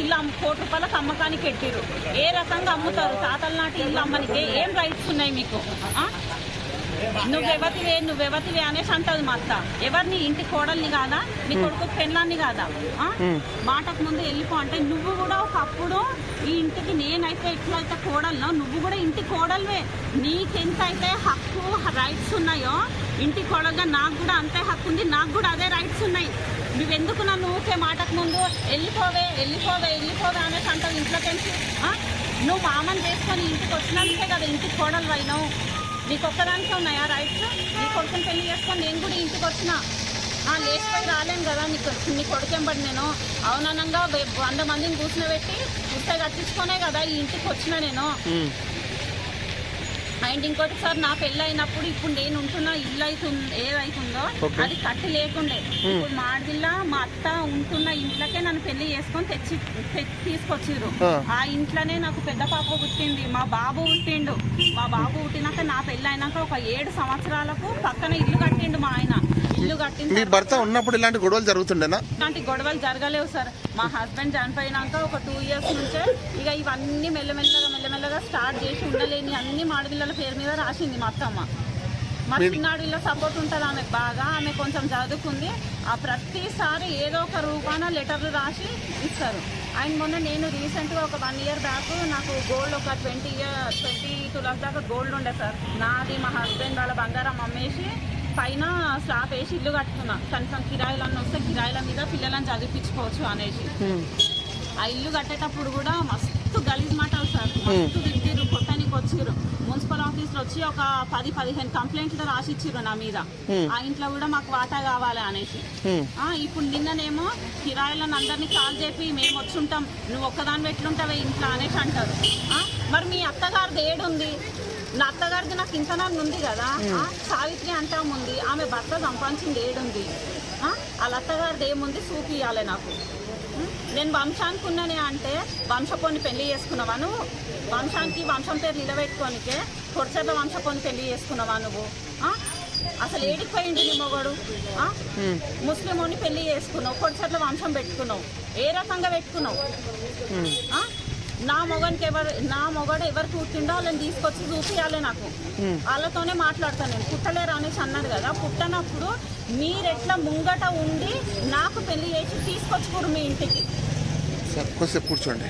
ఇల్లు ₹1,00,00,000 అమ్మకానికి పెట్టిరు. ఏ రకంగా అమ్ముతారు? తాతల నాటి ఇల్లు అమ్మనికి ఏం రైట్స్ ఉన్నాయి మీకు? నువ్వెవతివే అనేసి అంటది మా అత్త. ఎవరిని? ఇంటి కోడల్ని కాదా? నీ కొడుకు పెళ్ళాన్ని కాదా? మాటకు ముందు వెళ్ళిపో అంటే నువ్వు కూడా ఒకప్పుడు ఈ ఇంటికి నేనైతే ఎట్లయితే కోడల్లో నువ్వు కూడా ఇంటి కోడల్వే. నీకెంతైతే హక్కు రైట్స్ ఉన్నాయో ఇంటి కోడలుగా నాకు కూడా అంతే హక్కు ఉంది, నాకు కూడా అదే రైట్స్ ఉన్నాయి. నువ్వెందుకు నన్ను ఊకే మాటకు ముందు వెళ్ళిపోవే అనేసి అంటావు ఇంట్లోకెళ్ళి? నువ్వు మామని చేసుకొని ఇంటికి వచ్చినందుకే కదా ఇంటికి కోడలు అయినావు. నీకు ఒక్కదానికే ఉన్నాయా రైట్స్? నీ కొడుకుని పెళ్లి చేసుకొని నేను కూడా ఇంటికి వచ్చిన లేచిపోయి రాలేను కదా నీ కొడుకెంబడి నేను అవుననంగా 100 మందిని కూర్చునబెట్టి పుస్తక కట్టించుకునే కదా ఈ ఇంటికి వచ్చిన నేను. అండ్ ఇంకోటి సార్, నా పెళ్ళి అయినప్పుడు ఇప్పుడు నేను ఉంటున్న ఇల్లు ఏదైతుందో అది కట్టి లేకుండే. ఇప్పుడు మాడిల్లా మా అత్త ఉంటున్న ఇంట్లోకే నన్ను పెళ్లి చేసుకొని తీసుకొచ్చిర్రు. ఆ ఇంట్లోనే నాకు పెద్ద పాప పుట్టింది, మా బాబు పుట్టిండు. మా బాబు పుట్టినాక నా పెళ్లి అయినాక ఒక 7 సంవత్సరాలకు పక్కన ఇల్లు కట్టిండు మా ఆయన. ఇల్లు కట్టింది. మీ భర్త ఉన్నప్పుడు ఇలాంటి గొడవలు జరుగుతుండేనా? ఇలాంటి గొడవలు జరగలేవు సార్. మా హస్బెండ్ చనిపోయినాక ఒక 2 ఇయర్స్ నుంచే ఇక ఇవన్నీ మెల్లమెల్లగా స్టార్ట్ చేసి ఉండలేని అన్ని మాడపిల్లల పేరు మీద రాసింది మా అత్తమ్మ. మా చిన్నాడిలో సపోర్ట్ ఉంటుంది ఆమెకు బాగా. ఆమె కొంచెం చదువుకుంది. ఆ ప్రతిసారి ఏదో ఒక రూపాన లెటర్లు రాసి ఇస్తారు. అండ్ మొన్న నేను రీసెంట్గా ఒక 1 ఇయర్ బ్యాక్ నాకు గోల్డ్ ఒక 20 తులాస్ దాకా గోల్డ్ ఉండే సార్. నాది మా హస్బెండ్ వాళ్ళ బంగారం అమ్మేసి పైన స్లాబ్ వేసి ఇల్లు కట్టుకున్నా. కనీసం కిరాయిలన్నీ వస్తే కిరాయిల మీద పిల్లలను చదివించుకోవచ్చు అనేసి. ఆ ఇల్లు కట్టేటప్పుడు కూడా మస్తు గలీజ్ మాటలు సార్. మస్తు తిట్టిరు, కొట్టడానికి వచ్చిర్రు. మున్సిపల్ ఆఫీస్లో వచ్చి ఒక 10-15 కంప్లైంట్లు రాసిచ్చిర్రు నా మీద. ఆ ఇంట్లో కూడా మాకు వాటా కావాలి అనేసి. ఇప్పుడు నిన్ననేమో కిరాయిలను అందరినీ కాల్ చేపి మేము వచ్చుంటాం, నువ్వు ఒక్కదాని ఎట్లుంటావే ఇంట్లో అనేసి అంటారు. మరి మీ అత్తగారిది ఏడుంది? నా అత్తగారిది నాకు ఇంతనాన్ని ఉంది కదా. సావిత్రి అంటా ఉంది, ఆమె భర్త సంపాదించింది ఏడుంది? వాళ్ళ అత్తగారిది ఏముంది చూపియాలి నాకు. నేను వంశానికి ఉన్నానే అంటే వంశపోని పెళ్లి చేసుకున్నావా నువ్వు? వంశం పేరు నిలబెట్టుకోనికే కొడిచేత వంశపోని పెళ్లి చేసుకున్నావా నువ్వు? అసలు ఏడిపోయింది నీ మొగడు? ముస్లింని పెళ్లి చేసుకున్నావు, కొడిచేత వంశం పెట్టుకున్నావు. ఏ రకంగా పెట్టుకున్నావు? నా మొగడు ఎవరు పుట్టిండో వాళ్ళని తీసుకొచ్చి చూపియాలి నాకు. వాళ్ళతోనే మాట్లాడతాను నేను. పుట్టలేరు అనేసి అన్నారు కదా. పుట్టనప్పుడు మీరెట్లా ముంగట ఉండి నాకు పెళ్లి చేసి తీసుకొచ్చుకోరు మీ ఇంటికి. కూర్చోండి.